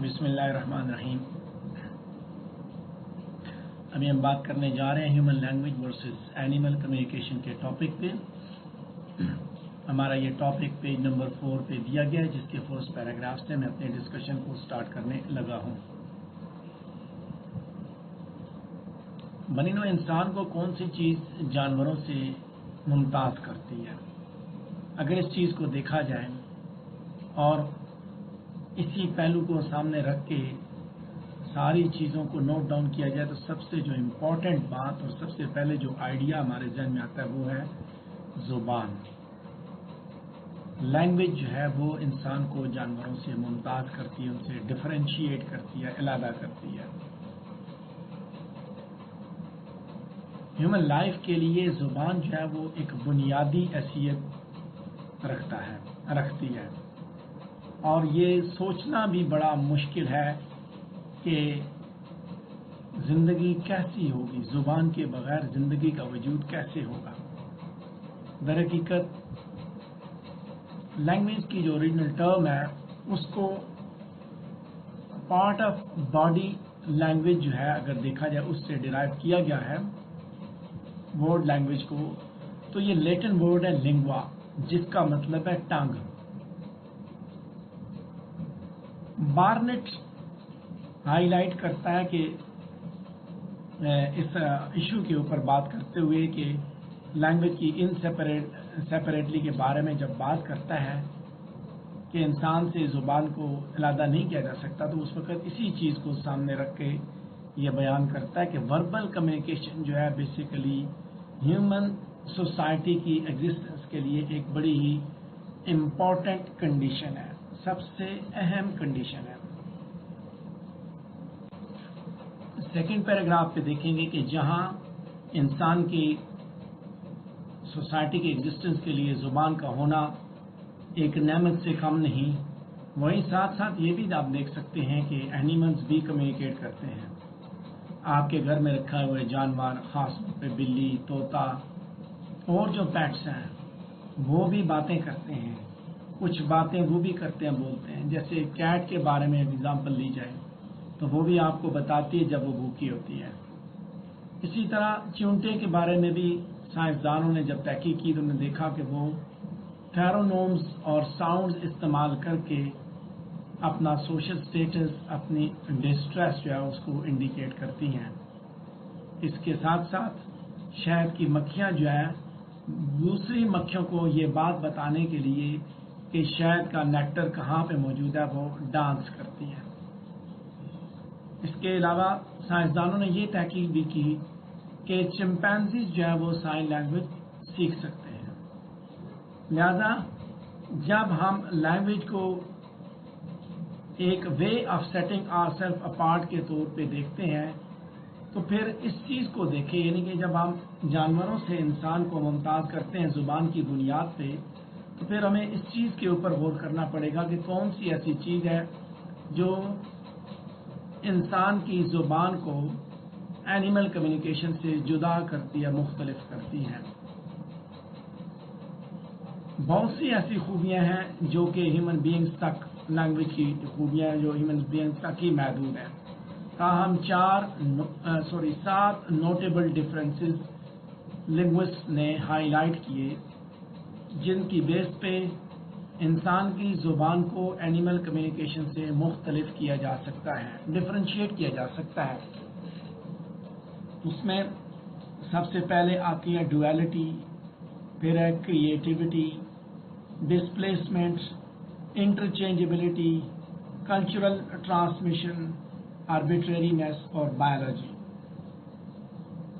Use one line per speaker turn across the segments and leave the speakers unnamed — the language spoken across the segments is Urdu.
بسم اللہ الرحمن الرحیم۔ ابھی ہم بات کرنے جا رہے ہیں human language versus animal communication کے ٹاپک پہ۔ ہمارا یہ ٹاپک پیج نمبر 4 پہ دیا گیا ہے، جس کے فرسٹ پیراگراف سے میں اپنے ڈسکشن کو سٹارٹ کرنے لگا ہوں۔ بنی نوع انسان کو کون سی چیز جانوروں سے ممتاز کرتی ہے؟ اگر اس چیز کو دیکھا جائے اور اسی پہلو کو سامنے رکھ کے ساری چیزوں کو نوٹ ڈاؤن کیا جائے تو سب سے جو امپورٹنٹ بات اور سب سے پہلے جو آئیڈیا ہمارے ذہن میں آتا ہے وہ ہے زبان۔ لینگویج جو ہے وہ انسان کو جانوروں سے ممتاز کرتی ہے، ان سے ڈفرینشیٹ کرتی ہے، علیحدہ کرتی ہے۔ ہیومن لائف کے لیے زبان جو ہے وہ ایک بنیادی حیثیت رکھتی ہے، اور یہ سوچنا بھی بڑا مشکل ہے کہ زندگی کیسی ہوگی، زبان کے بغیر زندگی کا وجود کیسے ہوگا۔ در حقیقت لینگویج کی جو اوریجنل ٹرم ہے اس کو پارٹ آف باڈی لینگویج جو ہے اگر دیکھا جائے اس سے ڈرائیو کیا گیا ہے ورڈ لینگویج کو، تو یہ لیٹن ورڈ ہے لنگوا، جس کا مطلب ہے ٹنگ۔ بارنٹ ہائی لائٹ کرتا ہے کہ اس ایشو کے اوپر بات کرتے ہوئے کہ لینگویج کی سیپریٹلی کے بارے میں جب بات کرتا ہے کہ انسان سے زبان کو علیحدہ نہیں کیا جا سکتا، تو اس وقت اسی چیز کو سامنے رکھ کے یہ بیان کرتا ہے کہ وربل کمیونیکیشن جو ہے بیسیکلی ہیومن سوسائٹی کی ایگزسٹنس کے لیے ایک بڑی ہی امپورٹنٹ کنڈیشن ہے، سب سے اہم کنڈیشن ہے۔ سیکنڈ پیراگراف پہ دیکھیں گے کہ جہاں انسان کی سوسائٹی کی ایگزسٹنس کے لیے زبان کا ہونا ایک نعمت سے کم نہیں، وہیں ساتھ ساتھ یہ بھی آپ دیکھ سکتے ہیں کہ اینیملز بھی کمیونیکیٹ کرتے ہیں۔ آپ کے گھر میں رکھا ہوئے جانور، خاص طور پہ بلی، طوطا اور جو پیٹس ہیں وہ بھی باتیں کرتے ہیں، کچھ باتیں وہ بھی کرتے ہیں، بولتے ہیں۔ جیسے کیٹ کے بارے میں اگزامپل لی جائے تو وہ بھی آپ کو بتاتی ہے جب وہ بھوکی ہوتی ہے۔ اسی طرح چیونٹے کے بارے میں بھی سائنسدانوں نے جب تحقیق کی تو انہوں نے دیکھا کہ وہ فیرونومز اور ساؤنڈز استعمال کر کے اپنا سوشل سٹیٹس، اپنی ڈسٹریس جو ہے اس کو انڈیکیٹ کرتی ہیں۔ اس کے ساتھ ساتھ شہد کی مکھیاں جو ہے دوسری مکھیوں کو یہ بات بتانے کے لیے کہ شہد کا نیکٹر کہاں پہ موجود ہے وہ ڈانس کرتی ہیں۔ اس کے علاوہ سائنسدانوں نے یہ تحقیق بھی کی کہ چمپینزیز جو ہے وہ سائن لینگویج سیکھ سکتے ہیں۔ لہذا جب ہم لینگویج کو ایک way of setting our self apart کے طور پہ دیکھتے ہیں تو پھر اس چیز کو دیکھیں، یعنی کہ جب ہم جانوروں سے انسان کو ممتاز کرتے ہیں زبان کی بنیاد پہ، تو پھر ہمیں اس چیز کے اوپر غور کرنا پڑے گا کہ کون سی ایسی چیز ہے جو انسان کی زبان کو اینیمل کمیونیکیشن سے جدا کرتی ہے، مختلف کرتی ہے۔ بہت سی ایسی خوبیاں ہیں جو کہ ہیومن بینگز تک، لینگویج کی خوبیاں جو ہیومن بینگز تک ہی محدود ہیں، تاہم 7 نوٹیبل ڈفرینسز لنگوسٹ نے ہائی لائٹ کیے جن کی بیس پہ انسان کی زبان کو اینیمل کمیونیکیشن سے مختلف کیا جا سکتا ہے، ڈفرینشیٹ کیا جا سکتا ہے۔ اس میں سب سے پہلے آتی ہے ڈویلٹی، پھر ہے کریٹیوٹی، ڈسپلیسمنٹ، انٹرچینجبلٹی، کلچرل ٹرانسمیشن، آربیٹرینس اور بایولوجی۔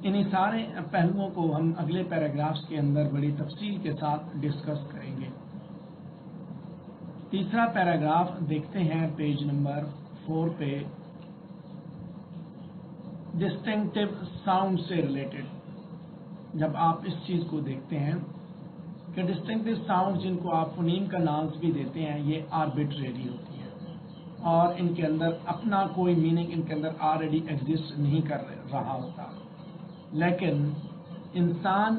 انہی سارے پہلوؤں کو ہم اگلے پیراگرافز کے اندر بڑی تفصیل کے ساتھ ڈسکس کریں گے۔ تیسرا پیراگراف دیکھتے ہیں پیج نمبر 4 پہ، ڈسٹنکٹیو ساؤنڈ سے ریلیٹڈ۔ جب آپ اس چیز کو دیکھتے ہیں کہ ڈسٹنکٹیو ساؤنڈ جن کو آپ فونیم کا نامز بھی دیتے ہیں، یہ آربیٹریری ہوتی ہیں اور ان کے اندر اپنا کوئی میننگ ان کے اندر آلریڈی ایگزسٹ نہیں کر رہا ہوتا، لیکن انسان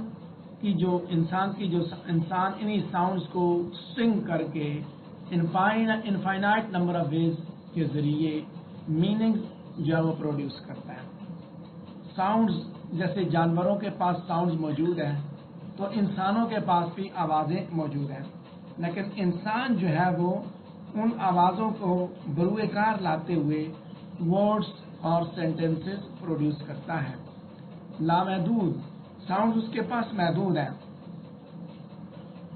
انہی ساؤنڈز کو سنگ کر کے انفائنائٹ نمبر آف ویز کے ذریعے میننگ جو ہے وہ پروڈیوس کرتا ہے. ساؤنڈز جیسے جانوروں کے پاس ساؤنڈز موجود ہیں تو انسانوں کے پاس بھی آوازیں موجود ہیں، لیکن انسان جو ہے وہ ان آوازوں کو بروئے کار لاتے ہوئے ورڈز اور سینٹنسز پروڈیوس کرتا ہے. لامحدود ساؤنڈز اس کے پاس محدود ہیں.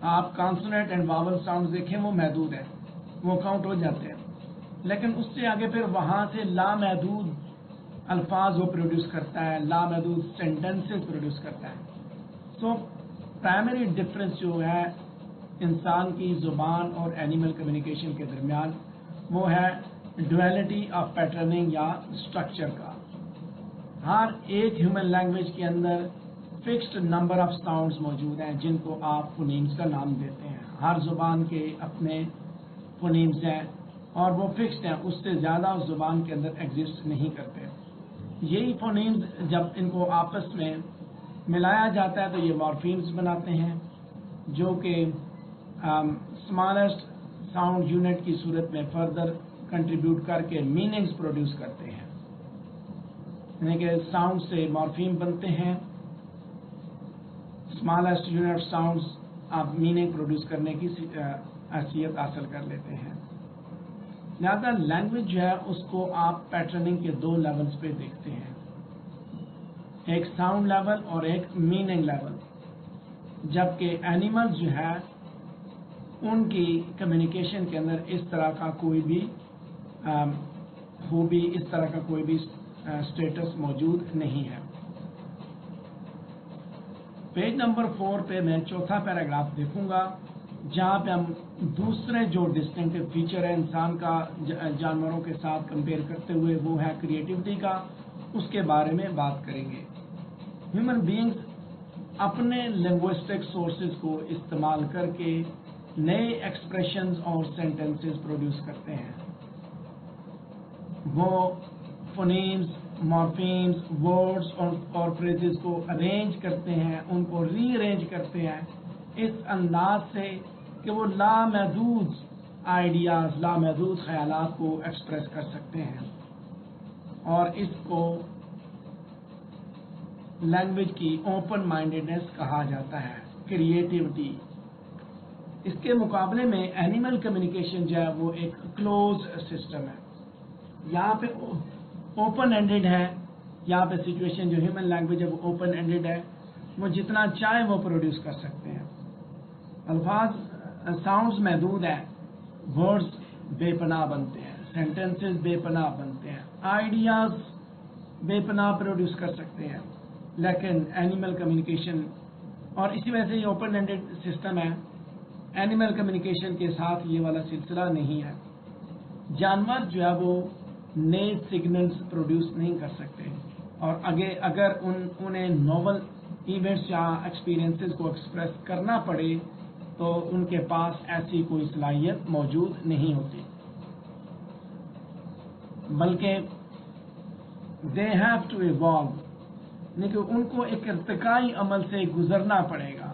آپ کانسونیٹ اینڈ واول ساؤنڈز دیکھیں، وہ محدود ہیں، وہ کاؤنٹ ہو جاتے ہیں، لیکن اس سے آگے پھر وہاں سے لامحدود الفاظ وہ پروڈیوس کرتا ہے، لامحدود سینٹنسز پروڈیوس کرتا ہے. سو پرائمری ڈفرینس جو ہے انسان کی زبان اور اینیمل کمیونیکیشن کے درمیان وہ ہے ڈویلٹی آف پیٹرننگ یا اسٹرکچر کا. ہر ایک ہیومن لینگویج کے اندر فکسڈ نمبر آف ساؤنڈز موجود ہیں جن کو آپ فونیمز کا نام دیتے ہیں. ہر زبان کے اپنے فونیمز ہیں اور وہ فکسڈ ہیں، اس سے زیادہ اس زبان کے اندر ایگزسٹ نہیں کرتے. یہی فونیمز جب ان کو آپس میں ملایا جاتا ہے تو یہ مارفیمز بناتے ہیں جو کہ اسمالسٹ ساؤنڈ یونٹ کی صورت میں فردر کنٹریبیوٹ کر کے میننگز پروڈیوس کرتے ہیں. یعنی کہ ساؤنڈ سے مارفیم بنتے ہیں، اسمالسٹ یونٹ ساؤنڈز آپ میننگ پروڈیوس کرنے کی حیثیت حاصل کر لیتے ہیں. لہذا لینگویج جو ہے اس کو آپ پیٹرننگ کے دو لیولز پہ دیکھتے ہیں، ایک ساؤنڈ لیول اور ایک میننگ لیول. جبکہ اینیملز جو ہے ان کی کمیونیکیشن کے اندر اس طرح کا کوئی بھی خوبی، اس طرح کا کوئی بھی اسٹیٹس موجود نہیں ہے. پیج نمبر 4 پہ میں چوتھا پیراگراف دیکھوں گا جہاں پہ ہم دوسرے جو ڈسٹنکٹیو فیچر ہے انسان کا جانوروں کے ساتھ کمپیئر کرتے ہوئے وہ ہے کریٹیوٹی کا، اس کے بارے میں بات کریں گے. ہیومن بینگز اپنے لنگوسٹک سورسز کو استعمال کر کے نئے ایکسپریشنز اور سینٹنسز پروڈیوس کرتے ہیں. وہ فونیمز، مارفیمز، ورڈز اور فریزز کو ارینج کرتے ہیں، ان کو ری ارینج کرتے ہیں اس انداز سے کہ وہ لامحدود آئیڈیاز، لامحدود خیالات کو ایکسپریس کر سکتے ہیں. اور اس کو لینگویج کی اوپن مائنڈیڈنس کہا جاتا ہے، کریٹیوٹی. اس کے مقابلے میں اینیمل کمیونیکیشن جو ہے وہ ایک کلوز سسٹم ہے. یہاں پہ اوپن اینڈیڈ ہے، یہاں پہ سچویشن جو ہیومن لینگویج ہے وہ اوپن اینڈیڈ ہے، وہ جتنا چاہے وہ پروڈیوس کر سکتے ہیں. الفاظ ساؤنڈز محدود ہیں، ورڈز بے پناہ بنتے ہیں، سینٹنسز بے پناہ بنتے ہیں، آئیڈیاز بے پناہ پروڈیوس کر سکتے ہیں. لیکن اینیمل کمیونیکیشن، اور اسی وجہ سے یہ اوپن اینڈیڈ سسٹم ہے، اینیمل کمیونیکیشن کے ساتھ یہ والا سلسلہ نہیں ہے. جانور جو ہے وہ نئے سگنلز پروڈیوس نہیں کر سکتے، اور اگر انہیں نوول ایونٹس یا ایکسپیرینسز کو ایکسپریس کرنا پڑے تو ان کے پاس ایسی کوئی صلاحیت موجود نہیں ہوتی، بلکہ دے ہیو ٹو ایوالو، لیکن ان کو ایک ارتقائی عمل سے گزرنا پڑے گا.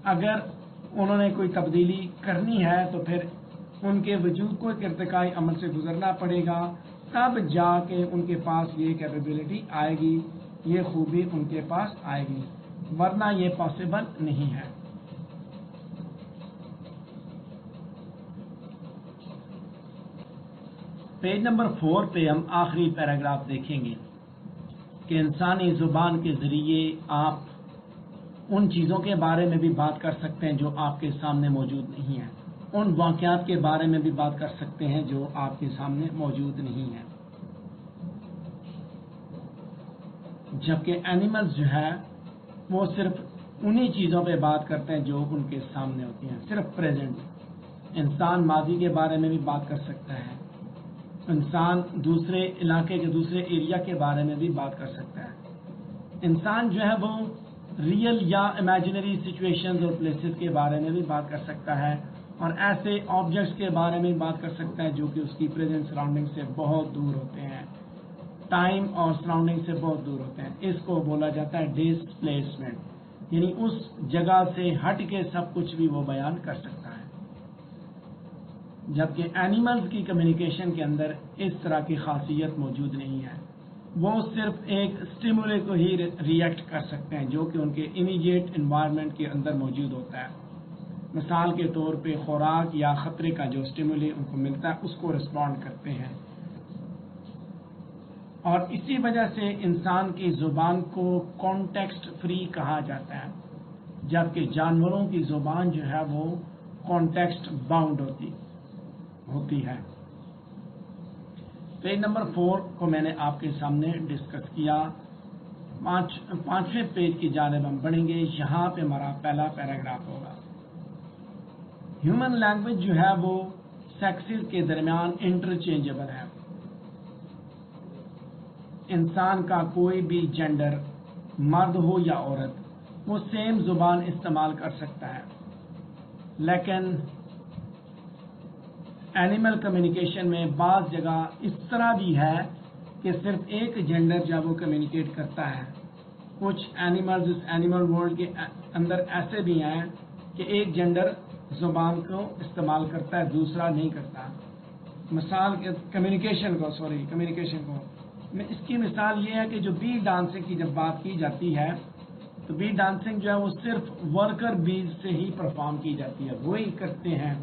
اگر انہوں نے کوئی تبدیلی کرنی ہے تو پھر ان کے وجود کو ایک ارتقائی عمل سے گزرنا پڑے گا، تب جا کے ان کے پاس یہ کیپیبلٹی آئے گی، یہ خوبی ان کے پاس آئے گی، ورنہ یہ پاسبل نہیں ہے. پیج نمبر 4 پہ ہم آخری پیراگراف دیکھیں گے کہ انسانی زبان کے ذریعے آپ ان چیزوں کے بارے میں بھی بات کر سکتے ہیں جو آپ کے سامنے موجود نہیں ہیں، ان واقعات کے بارے میں بھی بات کر سکتے ہیں جو آپ کے سامنے موجود نہیں ہیں. جبکہ اینیملز جو ہے وہ صرف انہی چیزوں پہ بات کرتے ہیں جو ان کے سامنے ہوتی ہیں، صرف پریزنٹ. انسان ماضی کے بارے میں بھی بات کر سکتا ہے، انسان دوسرے علاقے کے دوسرے ایریا کے بارے میں بھی بات کر سکتا ہے. انسان جو ہے وہ ریئل یا امیجنری سچویشنز اور پلیسز کے بارے میں بھی بات کر سکتا ہے، اور ایسے آبجیکٹس کے بارے میں بات کر سکتا ہے جو کہ اس کی پریزنٹ سراؤنڈنگ سے بہت دور ہوتے ہیں، ٹائم اور سراؤنڈنگ سے بہت دور ہوتے ہیں. اس کو بولا جاتا ہے ڈسپلیسمنٹ، یعنی اس جگہ سے ہٹ کے سب کچھ بھی وہ بیان کر سکتا ہے. جبکہ اینیملز کی کمیونیکیشن کے اندر اس طرح کی خاصیت موجود نہیں ہے. وہ صرف ایک اسٹیمولے کو ہی ریئیکٹ کر سکتے ہیں جو کہ ان کے امیڈیٹ انوائرمنٹ کے اندر موجود ہوتا ہے. مثال کے طور پہ خوراک یا خطرے کا جو اسٹیمولے ان کو ملتا ہے اس کو رسپونڈ کرتے ہیں. اور اسی وجہ سے انسان کی زبان کو کانٹیکسٹ فری کہا جاتا ہے، جبکہ جانوروں کی زبان جو ہے وہ کانٹیکسٹ باؤنڈ ہوتی ہے. پیج نمبر 4 کو میں نے آپ کے سامنے ڈسکس کیا. 5ویں پیج کی جانب ہم بڑھیں گے. یہاں پہ ہمارا پہلا پیراگراف ہوگا. ہیومن لینگویج جو ہے وہ سیکسز کے درمیان انٹرچینجبل ہے. انسان کا کوئی بھی جینڈر، مرد ہو یا عورت، وہ سیم زبان استعمال کر سکتا ہے. لیکن اینیمل کمیونیکیشن میں بعض جگہ اس طرح بھی ہے کہ صرف ایک جینڈر جب وہ کمیونیکیٹ کرتا ہے. کچھ اینیملز اس اینیمل ورلڈ کے اندر ایسے بھی ہیں کہ ایک جینڈر زبان کو استعمال کرتا ہے، دوسرا نہیں کرتا. مثال کمیونیکیشن کو اس کی مثال یہ ہے کہ جو بی ڈانسنگ کی جب بات کی جاتی ہے تو بی ڈانسنگ جو ہے وہ صرف ورکر بیز سے ہی پرفارم کی جاتی ہے. وہی کرتے ہیں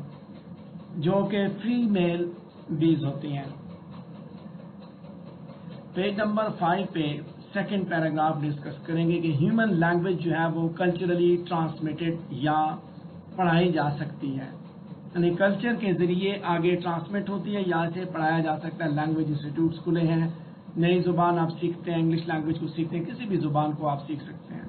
جو کہ فیمیل بیز ہوتی ہیں. پیج نمبر 5 پہ سیکنڈ پیراگراف ڈسکس کریں گے کہ ہیومن لینگویج جو ہے وہ کلچرلی ٹرانسمیٹڈ یا پڑھائی جا سکتی ہے. یعنی کلچر کے ذریعے آگے ٹرانسمٹ ہوتی ہے یا اسے پڑھایا جا سکتا ہے. لینگویج انسٹیٹیوٹس کھلے ہیں، نئی زبان آپ سیکھتے ہیں، انگلش لینگویج کو سیکھتے ہیں، کسی بھی زبان کو آپ سیکھ سکتے ہیں.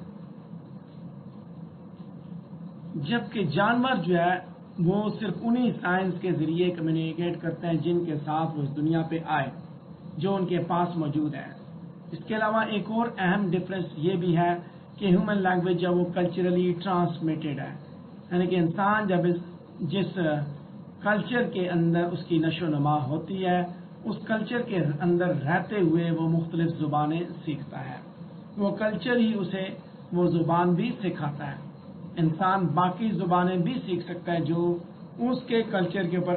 جبکہ جانور جو ہے وہ صرف انہی سائنس کے ذریعے کمیونیکیٹ کرتے ہیں جن کے ساتھ وہ اس دنیا پہ آئے، جو ان کے پاس موجود ہے. اس کے علاوہ ایک اور اہم ڈفرینس یہ بھی ہے کہ ہیومن لینگویج جب وہ کلچرلی ٹرانسمیٹڈ ہے، یعنی کہ انسان جب جس کلچر کے اندر اس کی نشو و نما ہوتی ہے اس کلچر کے اندر رہتے ہوئے وہ مختلف زبانیں سیکھتا ہے. وہ کلچر ہی اسے وہ زبان بھی سکھاتا ہے. انسان باقی زبانیں بھی سیکھ سکتا ہے جو اس کے کلچر کے اوپر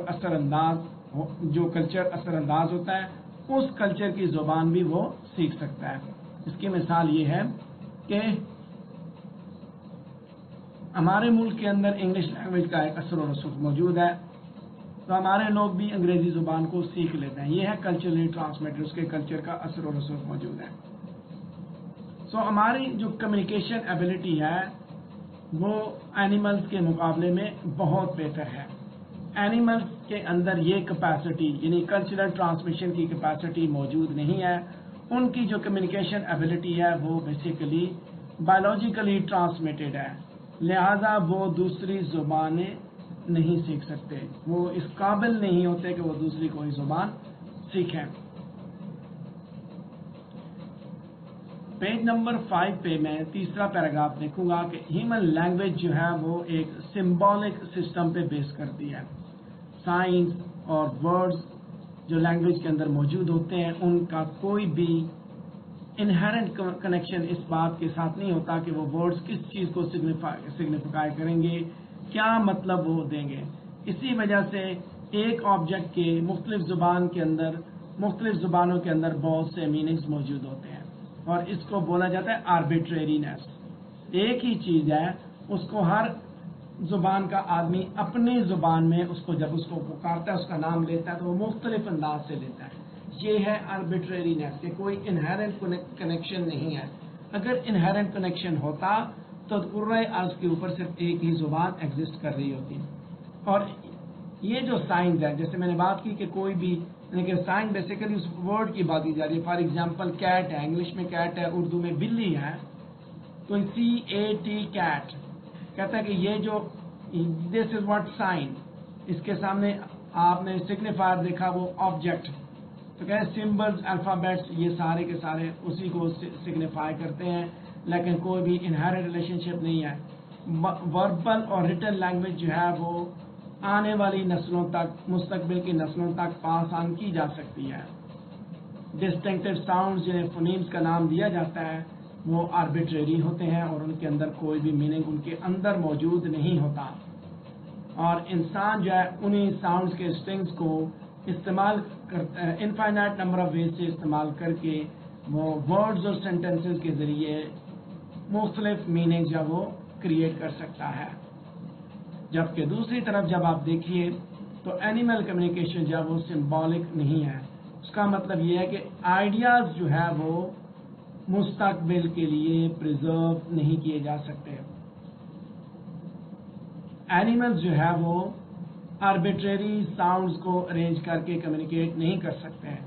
جو کلچر اثر انداز ہوتا ہے اس کلچر کی زبان بھی وہ سیکھ سکتا ہے. اس کی مثال یہ ہے کہ ہمارے ملک کے اندر انگلش لینگویج کا ایک اثر و رسوخ موجود ہے تو ہمارے لوگ بھی انگریزی زبان کو سیکھ لیتے ہیں. یہ ہے کلچرلی ٹرانسمیٹڈ، اس کے کلچر کا اثر و رسوخ موجود ہے. ہماری جو کمیونیکیشن ایبلٹی ہے وہ اینیملز کے مقابلے میں بہت بہتر ہے. اینیملز کے اندر یہ کیپیسٹی یعنی کلچرل ٹرانسمیشن کی کیپیسٹی موجود نہیں ہے. ان کی جو کمیونیکیشن ایبلٹی ہے وہ بیسیکلی بایولوجیکلی ٹرانسمیٹڈ ہے، لہذا وہ دوسری زبانیں نہیں سیکھ سکتے. وہ اس قابل نہیں ہوتے کہ وہ دوسری کوئی زبان سیکھیں. پیج نمبر 5 پہ میں تیسرا پیراگراف دیکھوں گا کہ ہیومن لینگویج جو ہے وہ ایک سمبولک سسٹم پہ بیس کرتی ہے. سائنس اور ورڈز جو لینگویج کے اندر موجود ہوتے ہیں ان کا کوئی بھی انہیرنٹ کنیکشن اس بات کے ساتھ نہیں ہوتا کہ وہ ورڈز کس چیز کو سگنیفائی کریں گے، کیا مطلب وہ دیں گے. اسی وجہ سے ایک آبجیکٹ کے مختلف زبانوں کے اندر بہت سے میننگز موجود ہوتے ہیں اور اس کو بولا جاتا ہے آربیٹریرینس. ایک ہی چیز ہے، اس کو ہر زبان کا آدمی اپنی زبان میں اس کو جب اس کو پکارتا ہے، اس کا نام لیتا ہے تو وہ مختلف انداز سے لیتا ہے. یہ ہے آربیٹریرینس کہ کوئی انہیرنٹ کنیکشن نہیں ہے. اگر انہیرنٹ کنیکشن ہوتا تو کرۂ ارض کے اوپر صرف ایک ہی زبان ایگزسٹ کر رہی ہوتی. اور یہ جو سائنس ہے، جیسے میں نے بات کی کہ کوئی بھی لیکن سائن بیسیکلی اس ورڈ کی بات کی جا رہی ہے. فار ایگزامپل کیٹ ہے، انگلش میں کیٹ ہے، اردو میں بلی ہے. تو CAT کیٹ کہتا ہے کہ یہ جو دس از واٹ سائن، اس کے سامنے آپ نے سگنیفائر دیکھا وہ آبجیکٹ، تو کہ سمبلز الفابیٹس یہ سارے کے سارے اسی کو سگنیفائی کرتے ہیں، لیکن کوئی بھی انہیرنٹ ریلیشن شپ نہیں ہے. وربل اور ریٹن لینگویج جو ہے وہ آنے والی نسلوں تک، مستقبل کی نسلوں تک پاس آن کی جا سکتی ہے. ڈسٹنکٹیو ساؤنڈز جنہیں فونیمز کا نام دیا جاتا ہے وہ آربیٹریری ہوتے ہیں اور ان کے اندر کوئی بھی میننگ ان کے اندر موجود نہیں ہوتا. اور انسان جو ہے انہیں ساؤنڈز کے اسٹرنگس کو استعمال انفائنائٹ نمبر آف ویز سے استعمال کر کے وہ ورڈز اور سینٹینسز کے ذریعے مختلف میننگ جو وہ کریٹ کر سکتا ہے. جبکہ دوسری طرف جب آپ دیکھیے تو اینیمل کمیونیکیشن جو ہے وہ سمبولک نہیں ہے. اس کا مطلب یہ ہے کہ آئیڈیاز جو ہے وہ مستقبل کے لیے پریزرو نہیں کیے جا سکتے. اینیملز جو ہے وہ آربیٹریری ساؤنڈز کو ارینج کر کے کمیونیکیٹ نہیں کر سکتے ہیں.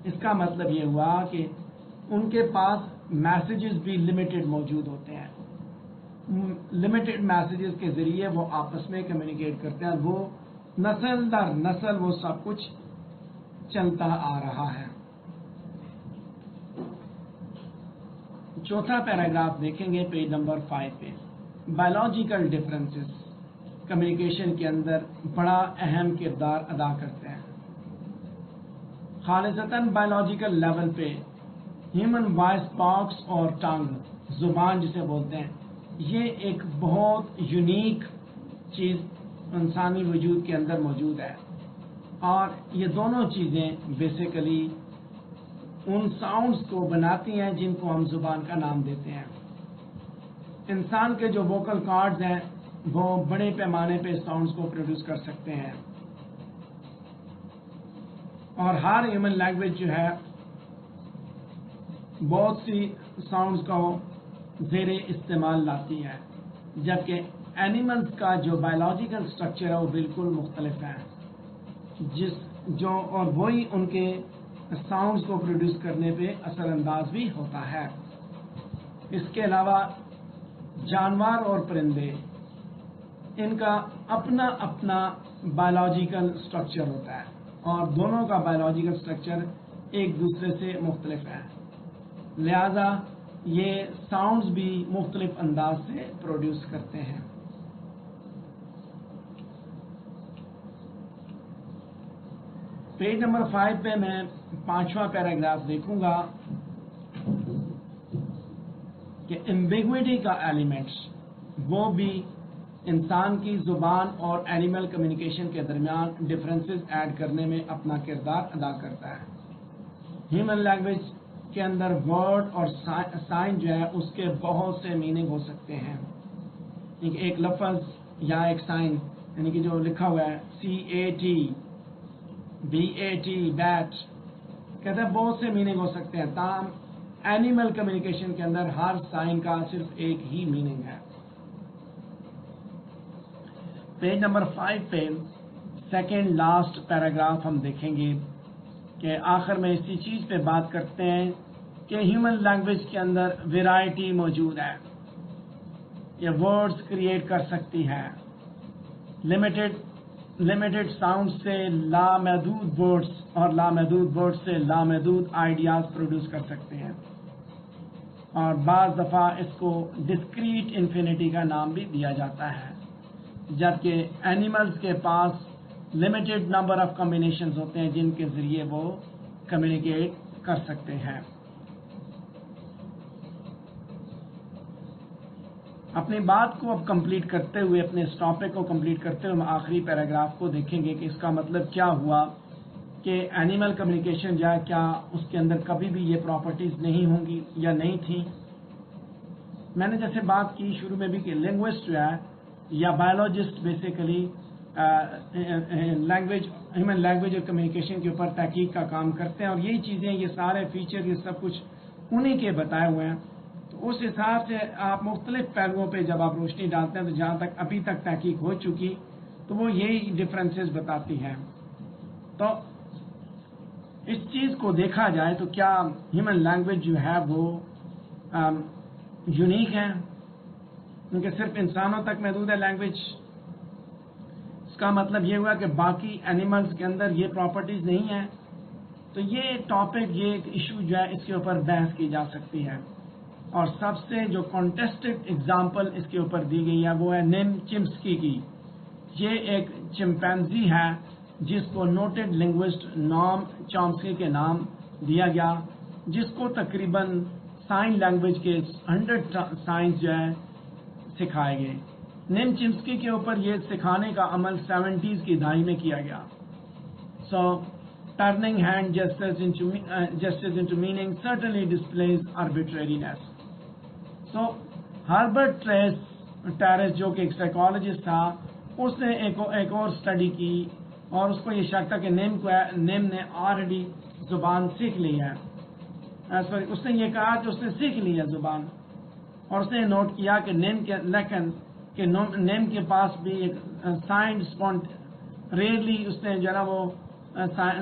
اس کا مطلب یہ ہوا کہ ان کے پاس میسیجز بھی لمیٹڈ موجود ہوتے ہیں. لمیٹڈ میسیجز کے ذریعے وہ آپس میں کمیونیکیٹ کرتے ہیں. وہ نسل در نسل وہ سب کچھ چلتا آ رہا ہے. چوتھا پیراگراف دیکھیں گے پیج نمبر 5 پہ. بایولوجیکل ڈفرینسز کمیونیکیشن کے اندر بڑا اہم کردار ادا کرتے ہیں. خالصتاً بایولوجیکل لیول پہ ہیومن وائس باکس اور ٹنگ زبان جسے بولتے ہیں یہ ایک بہت یونیک چیز انسانی وجود کے اندر موجود ہے. اور یہ دونوں چیزیں بیسیکلی ان ساؤنڈز کو بناتی ہیں جن کو ہم زبان کا نام دیتے ہیں. انسان کے جو ووکل کارڈز ہیں وہ بڑے پیمانے پہ ساؤنڈز کو پروڈیوس کر سکتے ہیں اور ہر ہیومن لینگویج جو ہے بہت سی ساؤنڈز کو زیر استعمال لاتی ہے. جبکہ اینیملز کا جو بایولوجیکل اسٹرکچر ہے وہ بالکل مختلف ہے اور وہی ان کے ساؤنڈز کو پروڈیوس کرنے پہ اثر انداز بھی ہوتا ہے. اس کے علاوہ جانور اور پرندے ان کا اپنا اپنا بایولوجیکل اسٹرکچر ہوتا ہے اور دونوں کا بایولوجیکل اسٹرکچر ایک دوسرے سے مختلف ہے. لہذا یہ ساؤنڈز بھی مختلف انداز سے پروڈیوس کرتے ہیں. پیج نمبر 5 پہ میں 5واں پیراگراف دیکھوں گا کہ ایمبیگوٹی کا ایلیمنٹس وہ بھی انسان کی زبان اور اینیمل کمیونیکیشن کے درمیان ڈفرینسز ایڈ کرنے میں اپنا کردار ادا کرتا ہے. ہیومن لینگویج کے اندر ورڈ اور سائن جو ہے اس کے بہت سے میننگ ہو سکتے ہیں. ایک لفظ یا ایک سائن یعنی کہ جو لکھا ہوا ہے CAT BAT بیٹ کہتے ہیں بہت سے میننگ ہو سکتے ہیں. تاہم اینیمل کمیونیکیشن کے اندر ہر سائن کا صرف ایک ہی میننگ ہے. پیج نمبر 5 پہ سیکنڈ لاسٹ پیراگراف ہم دیکھیں گے کہ آخر میں اسی چیز پہ بات کرتے ہیں کہ ہیومن لینگویج کے اندر ویرائٹی موجود ہے. یہ ورڈز کریٹ کر سکتی ہے. لمیٹڈ ساؤنڈ سے لامحدود ورڈز اور لامحدود ورڈز سے لامحدود آئیڈیاز پروڈیوس کر سکتے ہیں. اور بعض دفعہ اس کو ڈسکریٹ انفینٹی کا نام بھی دیا جاتا ہے. جبکہ اینیملز کے پاس لمیٹڈ نمبر آف کمبینیشنز ہوتے ہیں جن کے ذریعے وہ کمیونیکیٹ کر سکتے ہیں. اپنی بات کو اب کمپلیٹ کرتے ہوئے اپنے اس ٹاپک کو کمپلیٹ کرتے ہوئے ہم آخری پیراگراف کو دیکھیں گے کہ اس کا مطلب کیا ہوا کہ اینیمل کمیونیکیشن جو ہے کیا اس کے اندر کبھی بھی یہ پراپرٹیز نہیں ہوں گی یا نہیں تھیں. میں نے جیسے بات کی شروع میں بھی کہ لنگوسٹ جو ہے یا بایولوجسٹ بیسیکلی ہیومن لینگویج اور کمیونیکیشن کے اوپر تحقیق کا کام کرتے ہیں اور یہی چیزیں یہ سارے فیچر یہ سب کچھ انہی کے بتائے ہوئے ہیں. تو اس حساب سے آپ مختلف پہلوؤں پہ جب آپ روشنی ڈالتے ہیں تو جہاں تک ابھی تک تحقیق ہو چکی تو وہ یہی ڈفرینسز بتاتی ہے. تو اس چیز کو دیکھا جائے تو کیا ہیومن لینگویج جو ہے وہ یونیک ہے کیونکہ صرف انسانوں تک محدود ہے لینگویج. اس کا مطلب یہ ہوا کہ باقی اینیملز کے اندر یہ پراپرٹیز نہیں ہیں. تو یہ ٹاپک یہ ایک ایشو جو ہے اس کے اوپر بحث کی جا سکتی ہے. اور سب سے جو کانٹیسٹڈ اگزامپل اس کے اوپر دی گئی ہے وہ ہے نیم چمسکی کی. یہ ایک چمپینزی ہے جس کو نوٹڈ لنگوسٹ نام چامسکی کے نام دیا گیا جس کو تقریباً سائن لینگویج کے 100 سائنس جو ہے سکھائے گئے. نیم چمسکی کے اوپر یہ سکھانے کا عمل 70s کی دہائی میں کیا گیا. So turning hand gestures into meaning certainly displays arbitrariness. So Herbert terrace جو کہ ایک سائیکالوجسٹ تھا, اس نے ایک اور اسٹڈی کی اور اس کو یہ شک تھا کہ نیم نے آلریڈی زبان سیکھ لی ہے. اس نے یہ کہا کہ اس نے سیکھ لی ہے زبان, اور اس نے نوٹ کیا کہ نیم کے پاس بھی ایک سائنڈ ریئرلی اس نے جو ہے نا وہ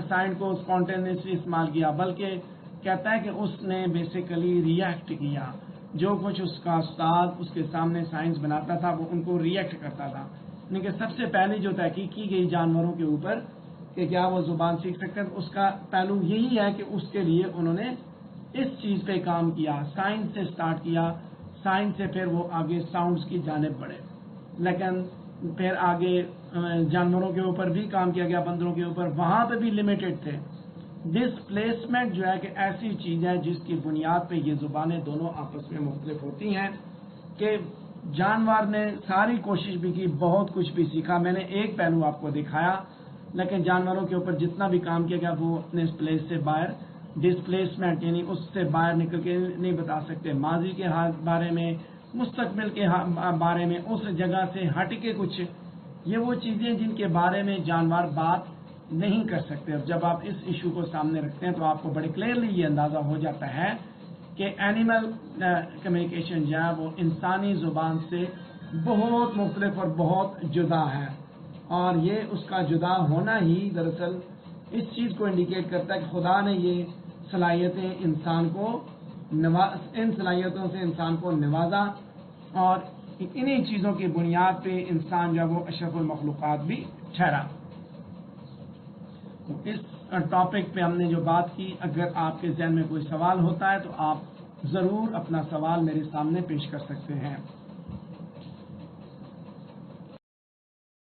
سائنڈ کو اسپونٹینیسلی استعمال کیا, بلکہ کہتا ہے کہ اس نے بیسیکلی ریئیکٹ کیا. جو کچھ اس کا استاد اس کے سامنے سائنس بناتا تھا وہ ان کو ریئیکٹ کرتا تھا. یعنی کہ سب سے پہلے جو تحقیق کی گئی جانوروں کے اوپر کہ کیا وہ زبان سیکھ سکتے ہیں, اس کا پہلو یہی ہے کہ اس کے لیے انہوں نے اس چیز پہ کام کیا, سائنس سے سٹارٹ کیا, سائنس سے پھر وہ آگے ساؤنڈز کی جانب بڑھے. لیکن پھر آگے جانوروں کے اوپر بھی کام کیا گیا, بندروں کے اوپر, وہاں پہ بھی لمیٹڈ تھے. ڈسپلیسمنٹ جو ہے کہ ایسی چیز ہے جس کی بنیاد پہ یہ زبانیں دونوں آپس میں مختلف ہوتی ہیں, کہ جانور نے ساری کوشش بھی کی, بہت کچھ بھی سیکھا. میں نے ایک پہلو آپ کو دکھایا, لیکن جانوروں کے اوپر جتنا بھی کام کیا گیا وہ اپنے اس پلیس سے باہر, ڈسپلیسمنٹ یعنی اس سے باہر نکل کے نہیں بتا سکتے. ماضی کے بارے میں, مستقبل کے بارے میں, اس جگہ سے ہٹ کے کچھ, یہ وہ چیزیں جن کے بارے میں جانور بات نہیں کر سکتے. اب جب آپ اس ایشو کو سامنے رکھتے ہیں تو آپ کو بڑے کلیئرلی یہ اندازہ ہو جاتا ہے کہ اینیمل کمیونیکیشن جو ہے وہ انسانی زبان سے بہت مختلف اور بہت جدا ہے, اور یہ اس کا جدا ہونا ہی دراصل اس چیز کو انڈیکیٹ کرتا ہے کہ خدا نے یہ صلاحیتیں ان صلاحیتوں سے انسان کو نوازا, اور انہی چیزوں کی بنیاد پہ انسان جو ہے وہ اشرف المخلوقات بھی ٹھہرا. اس ٹاپک پہ ہم نے جو بات کی, اگر آپ کے ذہن میں کوئی سوال ہوتا ہے تو آپ ضرور اپنا سوال میرے سامنے پیش کر سکتے ہیں.